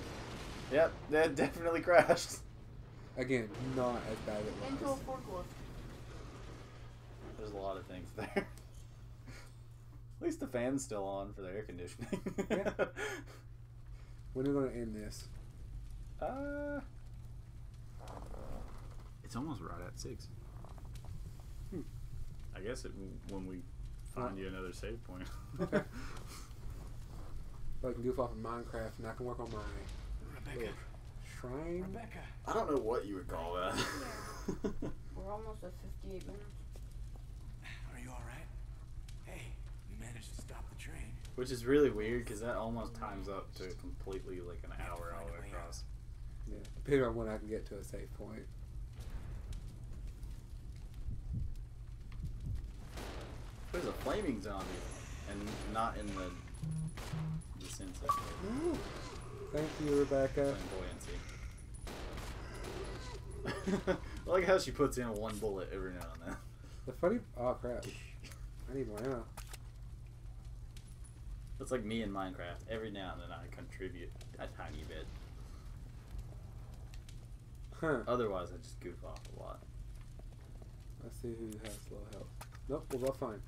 Yep, that definitely crashed. Again, not as bad as it Into a was. forklift. There's a lot of things there. At least the fan's still on for the air conditioning. Yeah. When are we going to end this? It's almost right at 6. Hmm. I guess when we find you another save point. Okay. So I can goof off in Minecraft and I can work on my Rebecca. shrine. Rebecca. I don't know what you would call that. We're almost at 58 minutes. Are you alright? Hey, we managed to stop the train. Which is really weird because that almost times up to completely like an hour all the way across. Yeah, depending on when I can get to a save point. There's a flaming zombie, and not in the descent section. Thank you, Rebecca. Flamboyancy. I like how she puts in one bullet every now and then. The funny... Oh, crap. I need more ammo. It's like me in Minecraft. Every now and then I contribute a tiny bit. Huh. Otherwise, I just goof off a lot. Let's see who has low health. Nope, we'll go fine.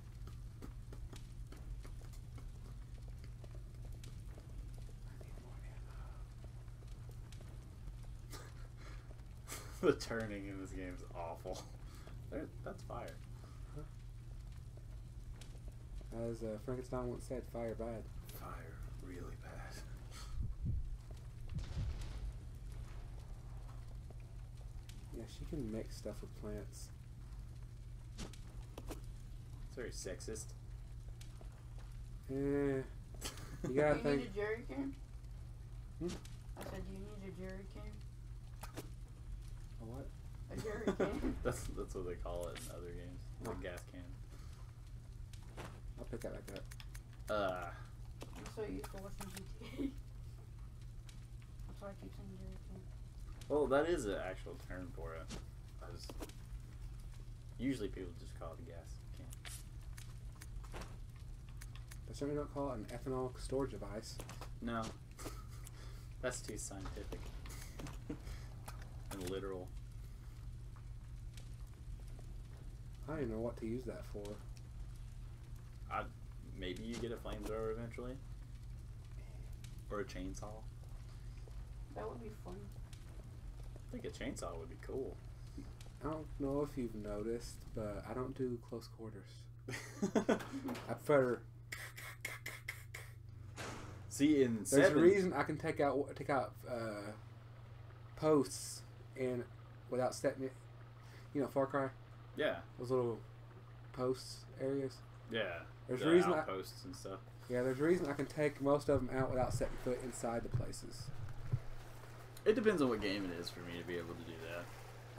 The turning in this game is awful. That's fire. As Frankenstein once said, fire bad. Fire really bad. Yeah, she can make stuff with plants. It's very sexist. You Do gotta you think. need a jerry can? Hmm? I said, do you need a jerry can? A what? A jerry can? That's what they call it in other games. The gas can. I'll pick that back up. That's what you used to watch in GTA. That's why I keep saying jerry can. Well, that is an actual term for it. Usually people just call it a gas can. They certainly don't call it an ethanol storage device. No. That's too scientific. And literal. I don't even know what to use that for. Maybe you get a flamethrower eventually. Or a chainsaw. That would be fun. I think a chainsaw would be cool. I don't know if you've noticed, but I don't do close quarters. I prefer. See, in There's 7... a reason I can take out posts and without setting it. You know, Far Cry. Yeah. Those little posts areas. Yeah. There's the a reason outposts and stuff. Yeah, there's a reason I can take most of them out without setting foot inside the places. It depends on what game it is for me to be able to do that.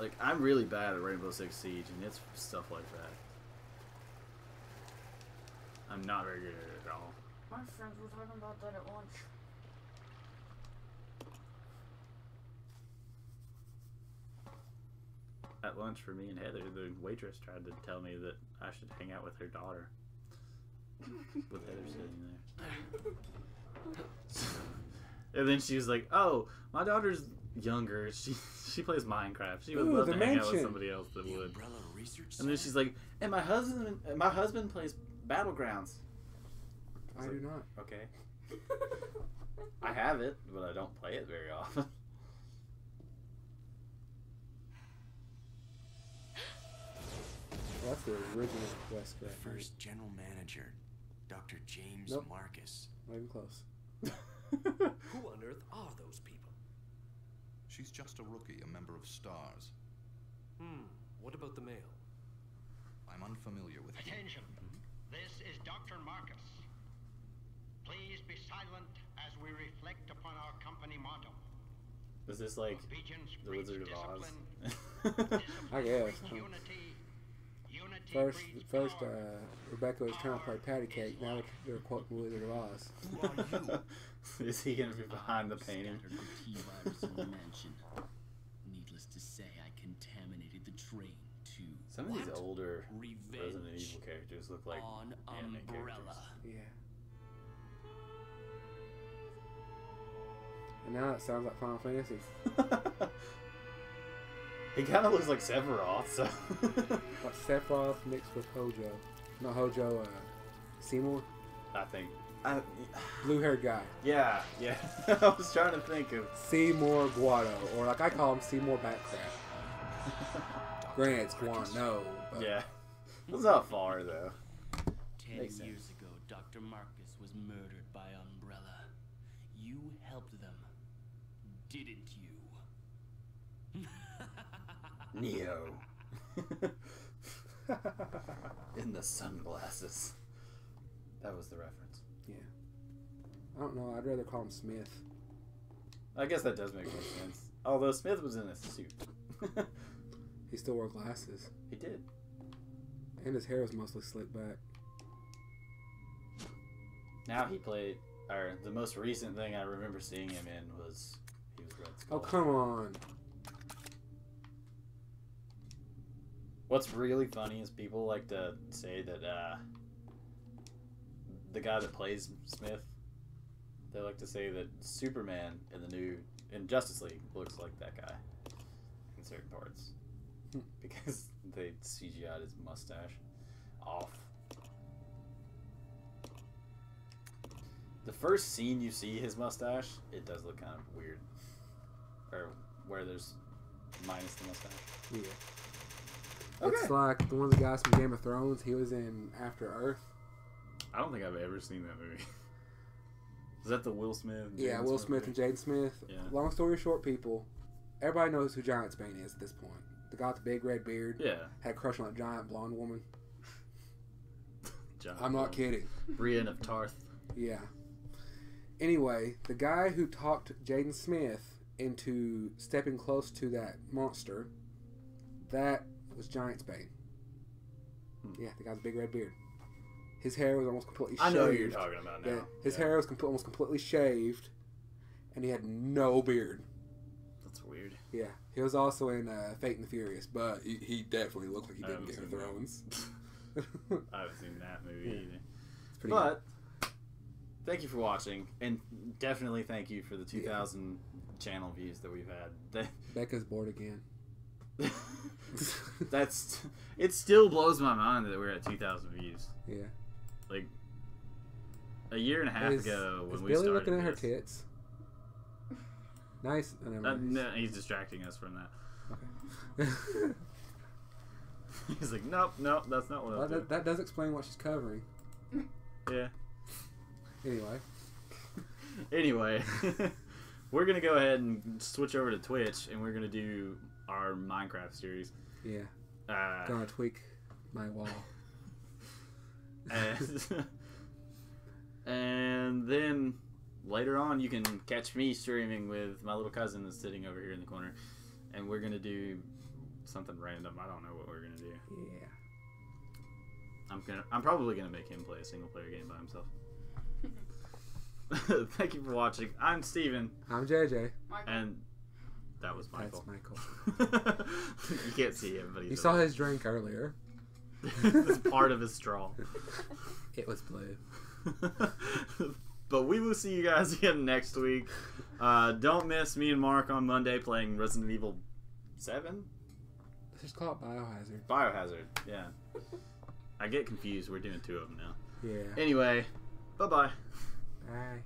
Like, I'm really bad at Rainbow Six Siege, and it's stuff like that. I'm not very good at it at all. My friends were talking about that at lunch. At lunch for me and Heather, the waitress tried to tell me that I should hang out with her daughter. With Heather sitting there. And then she was like, oh, my daughter's younger, she plays Minecraft. She would Ooh, love the to hang out with mansion. somebody else that The would. Umbrella Research And then Center? she's like, and my husband plays Battlegrounds. I do not. Okay. I have it, but I don't play it very often. Well, that's the original West The Graph. first general manager, Dr. James Nope. Marcus. Not even close. Who on earth are those people? She's just a rookie, a member of STARS. What about the male? I'm unfamiliar with him. Attention. This is Dr. Marcus. Please be silent as we reflect upon our company motto. Is this like Obedience the breeds Wizard of Oz? discipline. I guess. Breeds unity. Unity First, breeds power. Rebecca was trying to play patty cake. Now they're quoting Wizard of Oz. Who are you? Is he gonna be behind the painting? Scattered the T-virus in the mansion. Needless to say, I contaminated the train too. Some of these What? older Revenge Resident Evil characters look like on anime Umbrella. Yeah. And now it sounds like Final Fantasy. characters. He kind of looks like Sephiroth, so. Like Sephiroth mixed with Hojo. Not Hojo, Seymour? I think. Blue-haired guy. Yeah. I was trying to think of. Seymour Guado. Or like I call him Seymour Backcraft. Granted, it's Guano. But Yeah. It's not far, though. 10 Makes sense. years ago, Dr. Marcus was murdered by Umbrella. You helped them, didn't you? Neo. In the sunglasses. That was the reference. Yeah. I don't know. I'd rather call him Smith. I guess that does make more sense. Although Smith was in a suit. He still wore glasses. He did. And his hair was mostly slicked back. Now he played, or the most recent thing I remember seeing him in was he was Red Skull. Oh, come on. What's really funny is people like to say that the guy that plays Smith, they like to say that Superman in Justice League looks like that guy in certain parts because they CGI'd his mustache off. The first scene you see his mustache, it does look kind of weird, or where there's minus the mustache. Yeah. Okay. It's like the one of the guys from Game of Thrones. He was in After Earth. I don't think I've ever seen that movie. Is that the Will Smith? Yeah, Jaden Will Smith and movie? Jaden Smith. Yeah. Long story short, people, everybody knows who Giant Spain is at this point. The guy with the big red beard. Yeah. Had a crush on a giant blonde woman. John I'm not kidding. Brienne of Tarth. Yeah. Anyway, the guy who talked Jaden Smith into stepping close to that monster, that was Giant Spain. Yeah, the guy with the big red beard. His hair was almost completely shaved. I know who you're talking about now. Yeah, his hair was almost completely shaved, and he had no beard. That's weird. Yeah, he was also in Fate and the Furious, but he definitely looked like he I did in haven't Game of seen that. Thrones. I haven't seen that movie Yeah. either. It's pretty But thank you for watching, and definitely thank you for the 2,000 channel views that we've had. good. Becca's bored again. It still blows my mind that we're at 2,000 views. Yeah. Like a year and a half ago when is we Billy started looking at her this. tits? Nice. No, he's distracting us from that. Okay. He's like, nope, that's not what I Well, was doing. that does explain what she's covering. Yeah. Anyway. We're gonna go ahead and switch over to Twitch, and we're gonna do our Minecraft series. Yeah. Uh, Gonna tweak my wall. and then later on, you can catch me streaming with my little cousin that's sitting over here in the corner, and we're gonna do something random. I don't know what we're gonna do. Yeah. I'm probably gonna make him play a single player game by himself. Thank you for watching. I'm Steven. I'm JJ. Michael. And that was Michael. That's Michael. You can't see him, but he's You saw his drink earlier. It's part of his straw. It was blue. But we will see you guys again next week. Don't miss me and Mark on Monday playing Resident Evil 7? Let's just call it Biohazard. Biohazard, yeah. I get confused. We're doing 2 of them now. Yeah. Anyway, bye-bye. Bye.